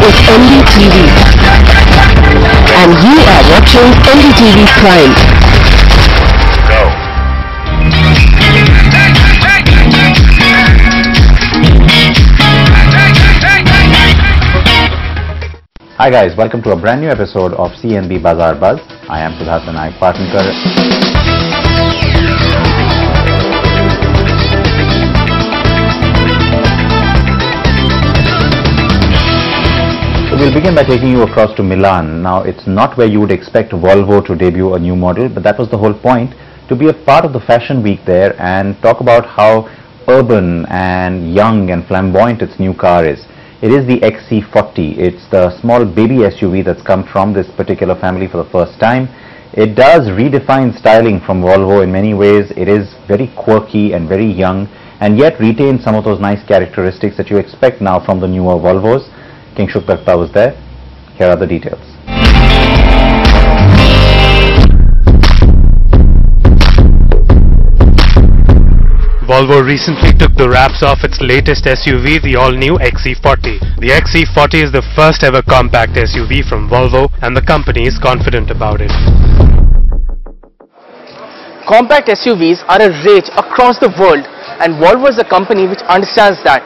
is NDTV, and you are watching NDTV Prime. Hi guys, welcome to a brand new episode of CNB Bazaar Buzz. I am Siddharth Naik Partner. So we'll begin by taking you across to Milan. Now it's not where you would expect Volvo to debut a new model, but that was the whole point, to be a part of the fashion week there and talk about how urban and young and flamboyant its new car is. It is the XC40. It's the small baby SUV that's come from this particular family for the first time. It does redefine styling from Volvo in many ways. It is very quirky and very young, and yet retains some of those nice characteristics that you expect now from the newer Volvos. King Shukdakta was there. Here are the details. Volvo recently took the wraps off its latest SUV, the all-new XC40. The XC40 is the first ever compact SUV from Volvo, and the company is confident about it. Compact SUVs are a rage across the world, and Volvo is a company which understands that.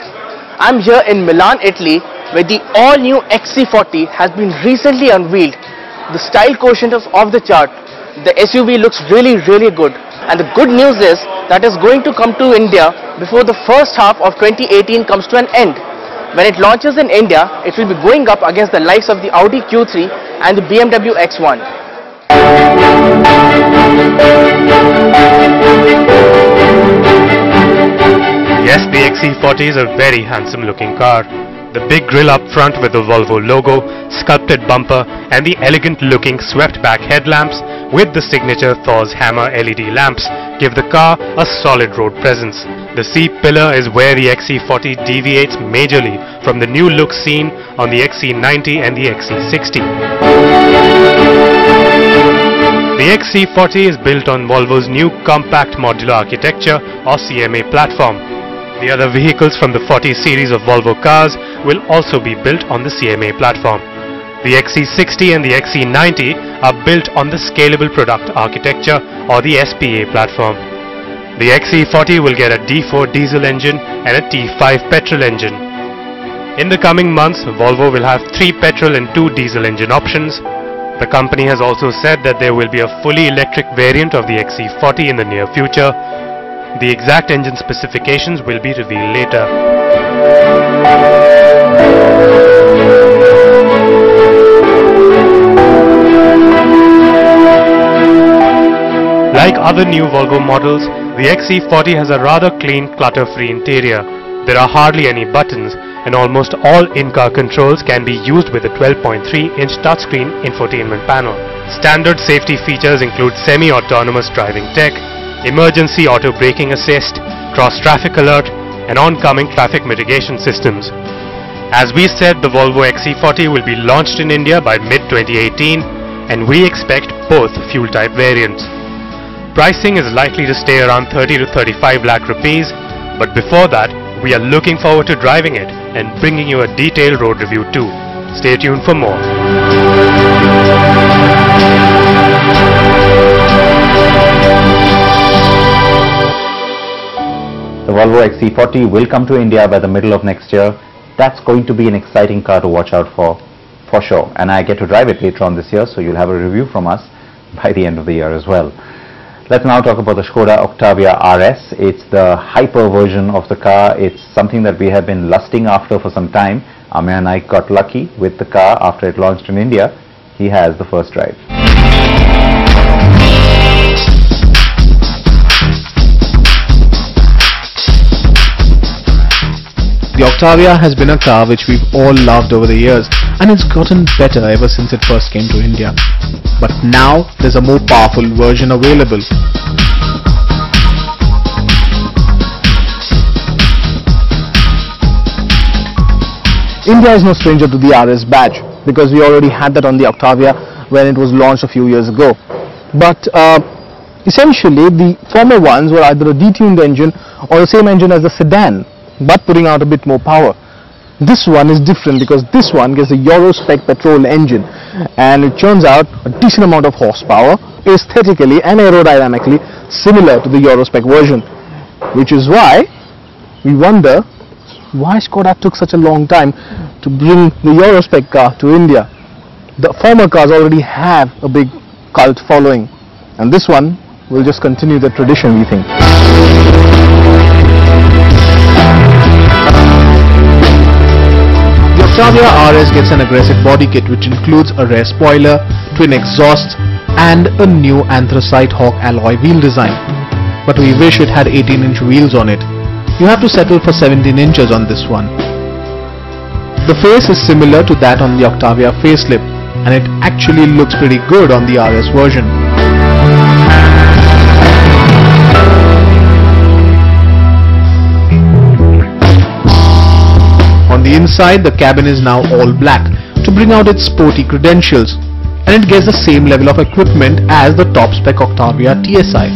I'm here in Milan, Italy, where the all-new XC40 has been recently unveiled. The style quotient is off the chart. The SUV looks really good. And the good news is that it's going to come to India before the first half of 2018 comes to an end. When it launches in India, it will be going up against the likes of the Audi Q3 and the BMW X1. Yes, the XC40 is a very handsome looking car. The big grille up front with the Volvo logo, sculpted bumper and the elegant looking swept back headlamps with the signature Thor's Hammer LED lamps give the car a solid road presence. The C-pillar is where the XC40 deviates majorly from the new look seen on the XC90 and the XC60. The XC40 is built on Volvo's new compact modular architecture or CMA platform. The other vehicles from the 40 series of Volvo cars will also be built on the CMA platform. The XC60 and the XC90 are built on the Scalable Product Architecture or the SPA platform. The XC40 will get a D4 diesel engine and a T5 petrol engine. In the coming months, Volvo will have 3 petrol and 2 diesel engine options. The company has also said that there will be a fully electric variant of the XC40 in the near future. The exact engine specifications will be revealed later. Like other new Volvo models, the XC40 has a rather clean, clutter-free interior. There are hardly any buttons, and almost all in-car controls can be used with a 12.3-inch touchscreen infotainment panel. Standard safety features include semi-autonomous driving tech, emergency auto braking assist, cross traffic alert and oncoming traffic mitigation systems. As we said, the Volvo XC40 will be launched in India by mid-2018 and we expect both fuel type variants. Pricing is likely to stay around 30 to 35 lakh rupees, but before that we are looking forward to driving it and bringing you a detailed road review too. Stay tuned for more. The Volvo XC40 will come to India by the middle of next year. That's going to be an exciting car to watch out for sure. And I get to drive it later on this year, so you'll have a review from us by the end of the year as well. Let's now talk about the Skoda Octavia RS. It's the hyper version of the car. It's something that we have been lusting after for some time. Amir Naik got lucky with the car after it launched in India. He has the first drive. The Octavia has been a car which we've all loved over the years, and it's gotten better ever since it first came to India. But now there's a more powerful version available. India is no stranger to the RS badge, because we already had that on the Octavia when it was launched a few years ago. But essentially the former ones were either a detuned engine or the same engine as the sedan, but putting out a bit more power. This one is different because this one gets a Euro spec petrol engine, and it churns out a decent amount of horsepower, aesthetically and aerodynamically similar to the Euro spec version, which is why we wonder why Skoda took such a long time to bring the Euro spec car to India. The former cars already have a big cult following, and this one will just continue the tradition, we think. The Octavia RS gets an aggressive body kit which includes a rear spoiler, twin exhausts and a new anthracite Hawk alloy wheel design. But we wish it had 18-inch wheels on it. You have to settle for 17 inches on this one. The face is similar to that on the Octavia facelift, and it actually looks pretty good on the RS version. On the inside, the cabin is now all black to bring out its sporty credentials, and it gets the same level of equipment as the top spec Octavia TSI.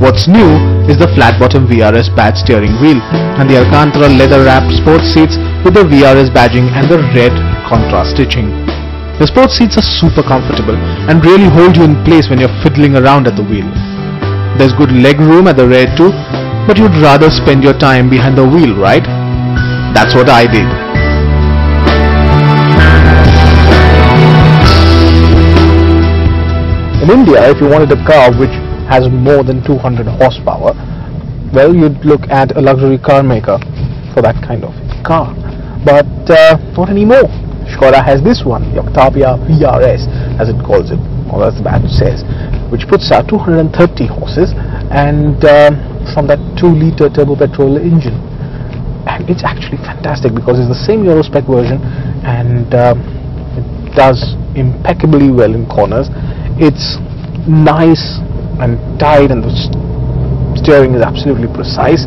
What's new is the flat bottom VRS badge steering wheel and the Alcantara leather wrapped sports seats with the VRS badging and the red contrast stitching. The sports seats are super comfortable and really hold you in place when you're fiddling around at the wheel. There's good leg room at the rear too, but you'd rather spend your time behind the wheel, right? That's what I did. In India, if you wanted a car which has more than 200 horsepower, well, you'd look at a luxury car maker for that kind of car. But not anymore. Skoda has this one, the Octavia vRS, as it calls it, or as the badge says, which puts out 230 horses and from that 2-liter turbo petrol engine. And it's actually fantastic because it's the same Euro spec version, and it does impeccably well in corners. It's nice and tight, and the steering is absolutely precise.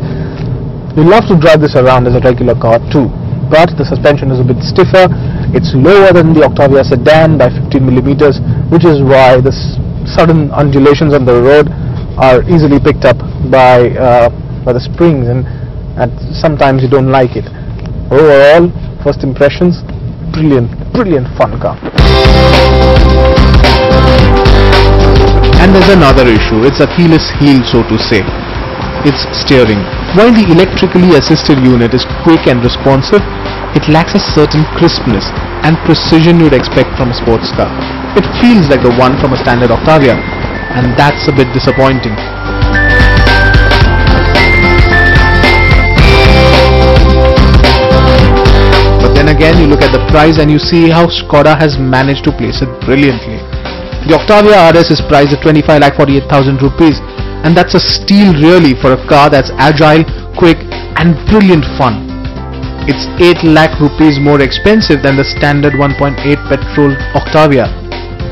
You'd love to drive this around as a regular car too, but the suspension is a bit stiffer. It's lower than the Octavia sedan by 15 millimeters, which is why the sudden undulations on the road are easily picked up by the springs, and sometimes you don't like it. Overall, first impressions, brilliant fun car. And there's another issue, it's Achilles' heel, so to say. It's steering. While the electrically assisted unit is quick and responsive, it lacks a certain crispness and precision you'd expect from a sports car. It feels like the one from a standard Octavia, and that's a bit disappointing. But then again, you look at the price and you see how Skoda has managed to place it brilliantly. The Octavia RS is priced at 25,48,000 rupees, and that's a steal really for a car that's agile, quick and brilliant fun. It's 8 lakh rupees more expensive than the standard 1.8 petrol Octavia.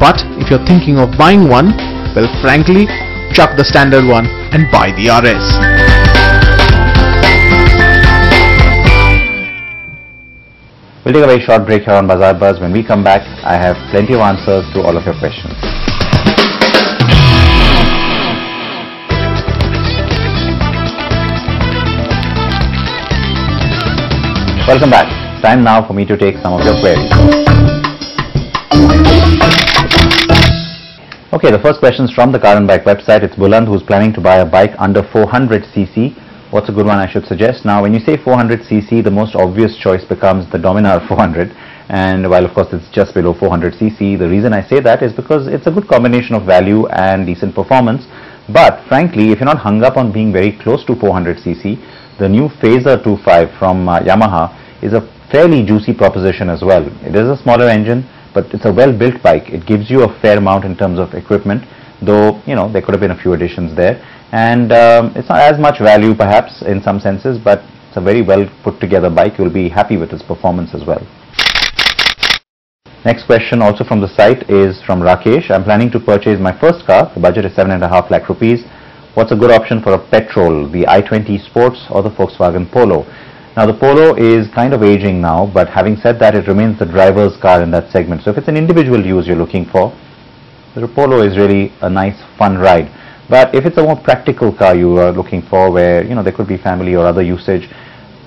But if you're thinking of buying one, well, frankly, chuck the standard one and buy the RS. We'll take a very short break here on Bazaar Buzz. When we come back, I have plenty of answers to all of your questions. Welcome back. Time now for me to take some of your queries. Okay, the first question is from the Car and Bike website. It's Buland, who's planning to buy a bike under 400cc. What's a good one I should suggest? Now, when you say 400cc, the most obvious choice becomes the Dominar 400. And while of course it's just below 400cc, the reason I say that is because it's a good combination of value and decent performance. But frankly, if you're not hung up on being very close to 400cc, the new Phaser 2.5 from Yamaha is a fairly juicy proposition as well. It is a smaller engine, but it's a well-built bike. It gives you a fair amount in terms of equipment, though there could have been a few additions there. And it's not as much value perhaps in some senses, but it's a very well put together bike. You'll be happy with its performance as well. Next question, also from the site, is from Rakesh. I'm planning to purchase my first car. The budget is 7.5 lakh rupees. What's a good option for a petrol, the i20 Sports or the Volkswagen Polo? Now the Polo is kind of aging now, but having said that, it remains the driver's car in that segment. So if it's an individual use you're looking for, the Polo is really a nice fun ride. But if it's a more practical car you are looking for, where there could be family or other usage,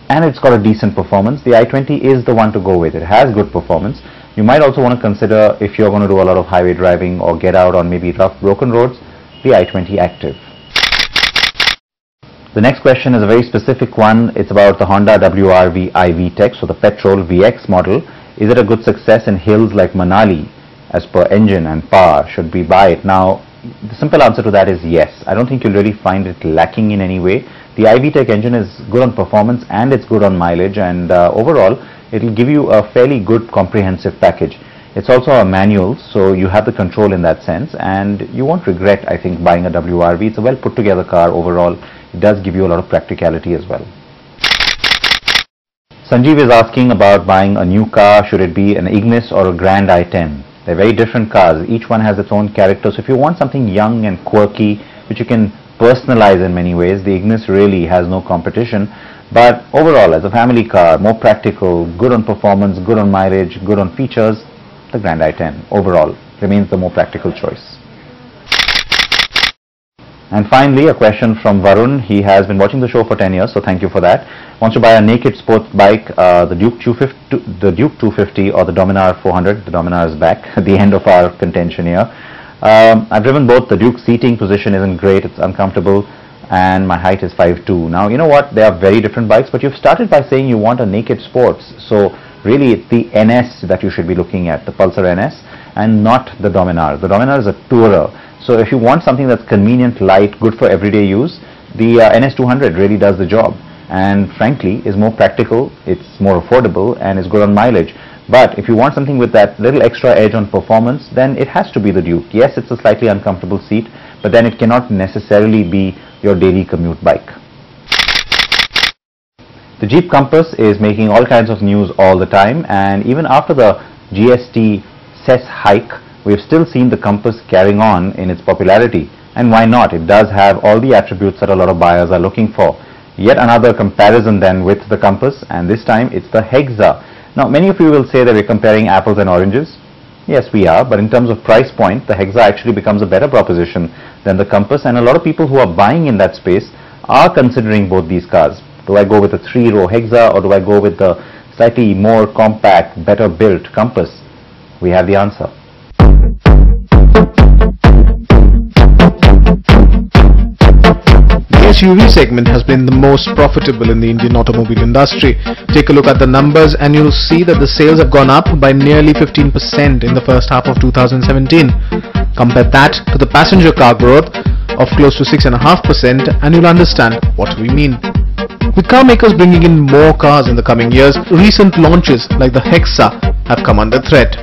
and it's got a decent performance, the i20 is the one to go with. It has good performance. You might also want to consider, if you're going to do a lot of highway driving or get out on maybe rough broken roads, the i20 Active. The next question is a very specific one. It's about the Honda WRV iVTEC, so the petrol VX model. Is it a good success in hills like Manali as per engine and power? Should we buy it? Now, the simple answer to that is yes. I don't think you'll really find it lacking in any way. The iVTEC engine is good on performance and it's good on mileage, and overall it will give you a fairly good comprehensive package. It's also a manual, so you have the control in that sense, and you won't regret, I think, buying a WRV. It's a well put together car overall. It does give you a lot of practicality as well. Sanjeev is asking about buying a new car. Should it be an Ignis or a Grand i10? They're very different cars. Each one has its own character. So if you want something young and quirky, which you can personalize in many ways, the Ignis really has no competition. But overall, as a family car, more practical, good on performance, good on mileage, good on features, the Grand i10 overall remains the more practical choice. And finally, a question from Varun. He has been watching the show for 10 years, so thank you for that. Wants to buy a naked sports bike, the Duke 250 or the Dominar 400. The Dominar is back at the end of our contention here. I've driven both. The Duke seating position isn't great, it's uncomfortable, and my height is 5'2". Now, you know what, they are very different bikes, but you've started by saying you want a naked sports. So really, it's the NS that you should be looking at, the Pulsar NS, and not the Dominar. The Dominar is a tourer. So if you want something that's convenient, light, good for everyday use, the NS200 really does the job, and frankly is more practical, it's more affordable, and is good on mileage. But if you want something with that little extra edge on performance, then it has to be the Duke. Yes, it's a slightly uncomfortable seat, but then it cannot necessarily be your daily commute bike. The Jeep Compass is making all kinds of news all the time, and even after the GST cess hike, we've still seen the Compass carrying on in its popularity. And why not? It does have all the attributes that a lot of buyers are looking for. Yet another comparison then with the Compass, and this time it's the Hexa. Now, many of you will say that we're comparing apples and oranges. Yes, we are, but in terms of price point, the Hexa actually becomes a better proposition than the Compass, and a lot of people who are buying in that space are considering both these cars. Do I go with a 3-row Hexa, or do I go with the slightly more compact, better built Compass? We have the answer. The SUV segment has been the most profitable in the Indian automobile industry. Take a look at the numbers and you'll see that the sales have gone up by nearly 15% in the first half of 2017. Compare that to the passenger car growth of close to 6.5% and you'll understand what we mean. With car makers bringing in more cars in the coming years, recent launches like the Hexa have come under threat.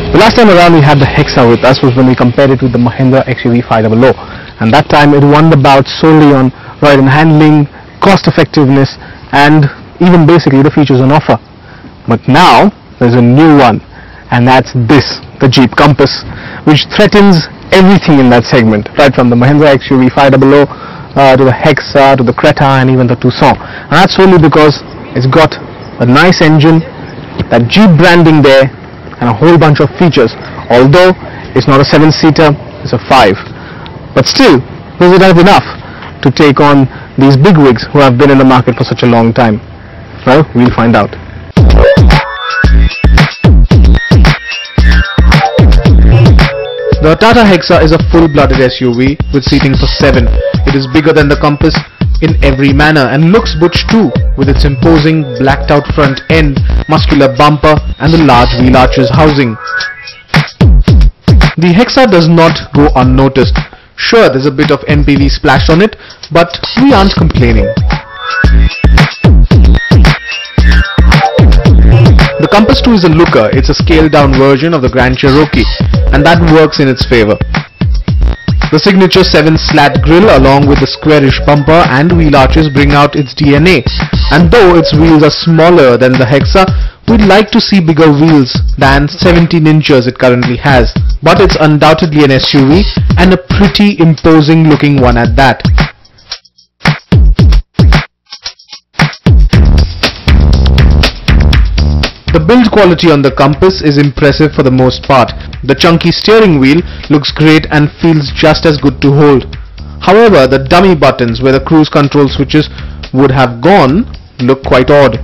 The last time around we had the Hexa with us was when we compared it with the Mahindra XUV 500, and that time it won the bout solely on ride and handling, cost effectiveness, and even basically the features on offer. But now there's a new one, and that's this, the Jeep Compass, which threatens everything in that segment, right from the Mahindra XUV 500 to the Hexa, to the Creta, and even the Tucson. And that's solely because it's got a nice engine, that Jeep branding there, and a whole bunch of features. Although it's not a 7-seater, it's a 5. But still, does it have enough to take on these bigwigs who have been in the market for such a long time? Well, we'll find out. The Tata Hexa is a full-blooded SUV with seating for 7. It is bigger than the Compass in every manner and looks butch too, with its imposing blacked out front end, muscular bumper and the large wheel arches housing. The Hexa does not go unnoticed. Sure, there's a bit of MPV splash on it, but we aren't complaining. The Compass 2 is a looker. It's a scaled down version of the Grand Cherokee, and that works in its favor. The signature 7-slat grille along with the squarish bumper and wheel arches bring out its DNA, and though its wheels are smaller than the Hexa, we'd like to see bigger wheels than 17 inches it currently has, but it's undoubtedly an SUV and a pretty imposing looking one at that. The build quality on the Compass is impressive for the most part. The chunky steering wheel looks great and feels just as good to hold. However, the dummy buttons where the cruise control switches would have gone look quite odd.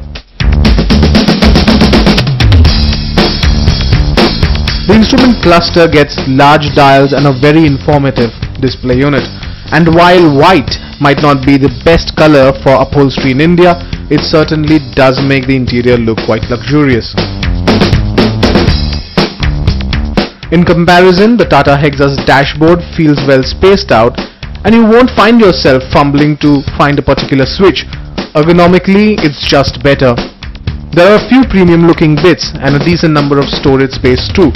The instrument cluster gets large dials and a very informative display unit. And while white might not be the best color for upholstery in India, it certainly does make the interior look quite luxurious. In comparison, the Tata Hexa's dashboard feels well spaced out, and you won't find yourself fumbling to find a particular switch. Ergonomically, it's just better. There are a few premium looking bits and a decent number of storage space too,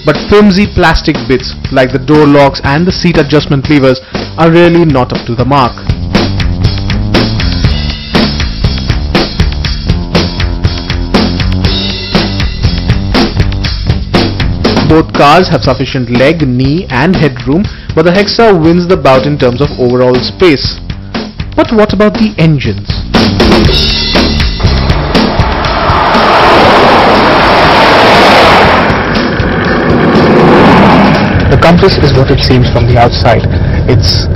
but flimsy plastic bits like the door locks and the seat adjustment levers are really not up to the mark. Both cars have sufficient leg, knee and headroom, but the Hexa wins the bout in terms of overall space. But what about the engines? The Compass is what it seems from the outside. It's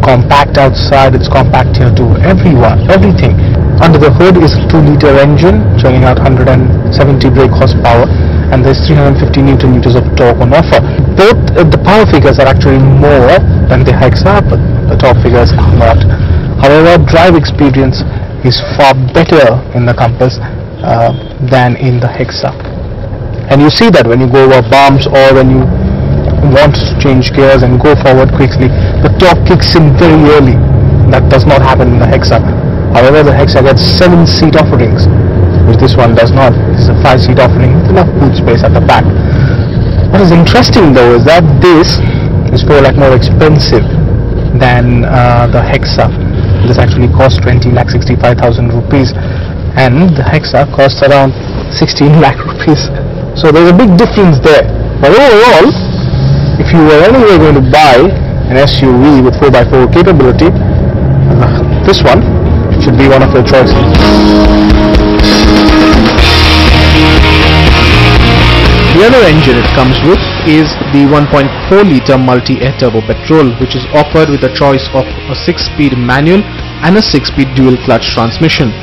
compact outside, it's compact here too. Everything. Under the hood is a 2-liter engine churning out 170 brake horsepower, and there's 350 Newton meters of torque on offer. Both the power figures are actually more than the Hexa, but the torque figures are not. However, drive experience is far better in the Compass than in the Hexa. And you see that when you go over bumps or when you want to change gears and go forward quickly, the torque kicks in very early. That does not happen in the Hexa. However, the Hexa gets 7-seat offerings, which this one does not. This is a 5-seat offering with enough boot space at the back. What is interesting though is that this is more expensive than the Hexa. This actually costs 20,65,000 rupees, and the Hexa costs around 16 lakh rupees. So there's a big difference there. But overall, if you were anyway going to buy an SUV with 4x4 capability, this one should be one of your choices. The other engine it comes with is the 1.4-liter multi-air turbo petrol, which is offered with a choice of a 6-speed manual and a 6-speed dual-clutch transmission.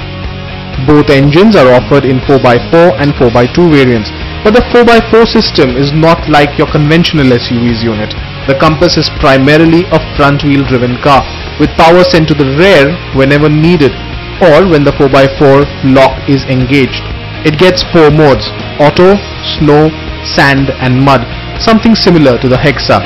Both engines are offered in 4x4 and 4x2 variants, but the 4x4 system is not like your conventional SUV's unit. The Compass is primarily a front-wheel driven car, with power sent to the rear whenever needed or when the 4x4 lock is engaged. It gets 4 modes: auto, snow, sand and mud, something similar to the Hexa.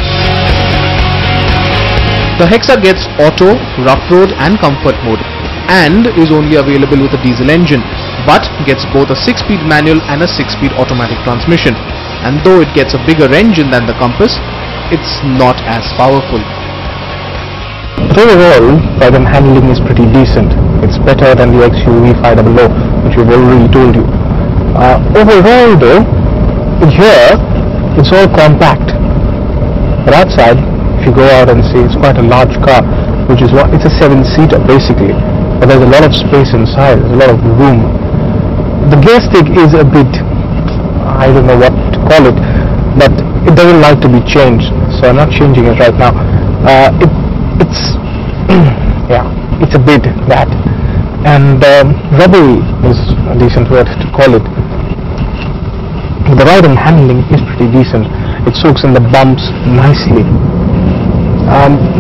The Hexa gets auto, rough road and comfort mode, and is only available with a diesel engine, but gets both a 6-speed manual and a 6-speed automatic transmission. And though it gets a bigger engine than the Compass, it's not as powerful. Overall, ride and handling is pretty decent. It's better than the XUV 500, which we've already told you. Overall though, here it's all compact, but outside, if you go out and see, it's quite a large car, which is what it's a 7-seater basically, but there's a lot of space inside, there's a lot of room. The gear stick is a bit, I don't know what to call it, but it doesn't like to be changed, so I'm not changing it right now. It's yeah, it's a bit that, and rubbery is a decent word to call it. The ride and handling is pretty decent. It soaks in the bumps nicely,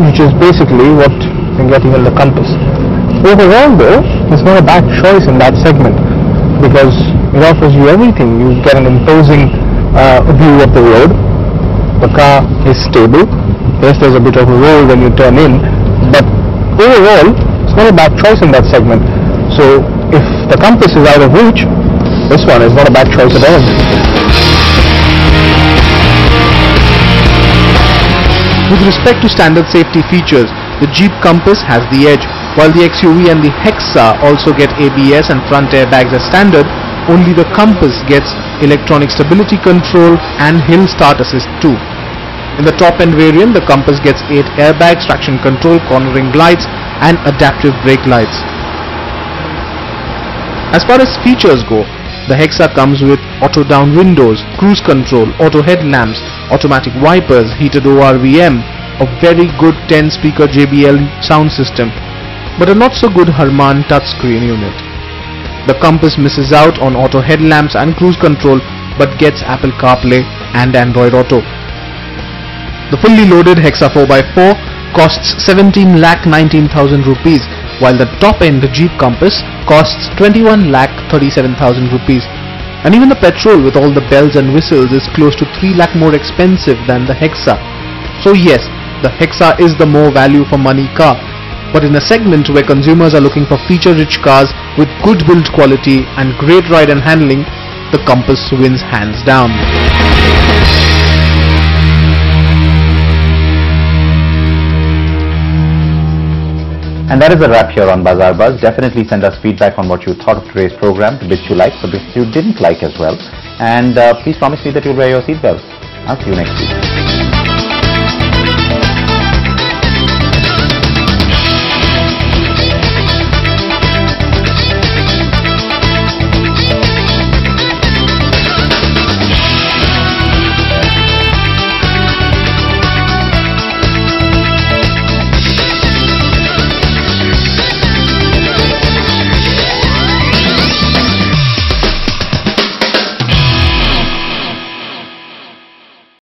which is basically what you get in the Compass. Overall though, it's not a bad choice in that segment, because it offers you everything. You get an imposing view of the road. The car is stable. Yes, there's a bit of a roll when you turn in, but overall it's not a bad choice in that segment. So if the Compass is out of reach, this one is not a bad choice at all. With respect to standard safety features, the Jeep Compass has the edge. While the XUV and the Hexa also get ABS and front airbags as standard, only the Compass gets electronic stability control and hill start assist too. In the top-end variant, the Compass gets 8 airbags, traction control, cornering lights and adaptive brake lights. As far as features go, The Hexa comes with auto down windows, cruise control, auto headlamps, automatic wipers, heated ORVM, a very good 10-speaker JBL sound system, but a not so good Harman touchscreen unit. The Compass misses out on auto headlamps and cruise control but gets Apple CarPlay and Android Auto. The fully loaded Hexa 4x4 costs 17,19,000 rupees, while the top-end Jeep Compass costs 21,37,000 rupees. And even the petrol with all the bells and whistles is close to 3 lakh more expensive than the Hexa. So yes, the Hexa is the more value for money car, but in a segment where consumers are looking for feature-rich cars with good build quality and great ride and handling, the Compass wins hands down. And that is a wrap here on Bazaar Buzz. Definitely send us feedback on what you thought of today's program, the bits you liked, the bits you didn't like as well. And please promise me that you'll wear your seatbelt. I'll see you next week.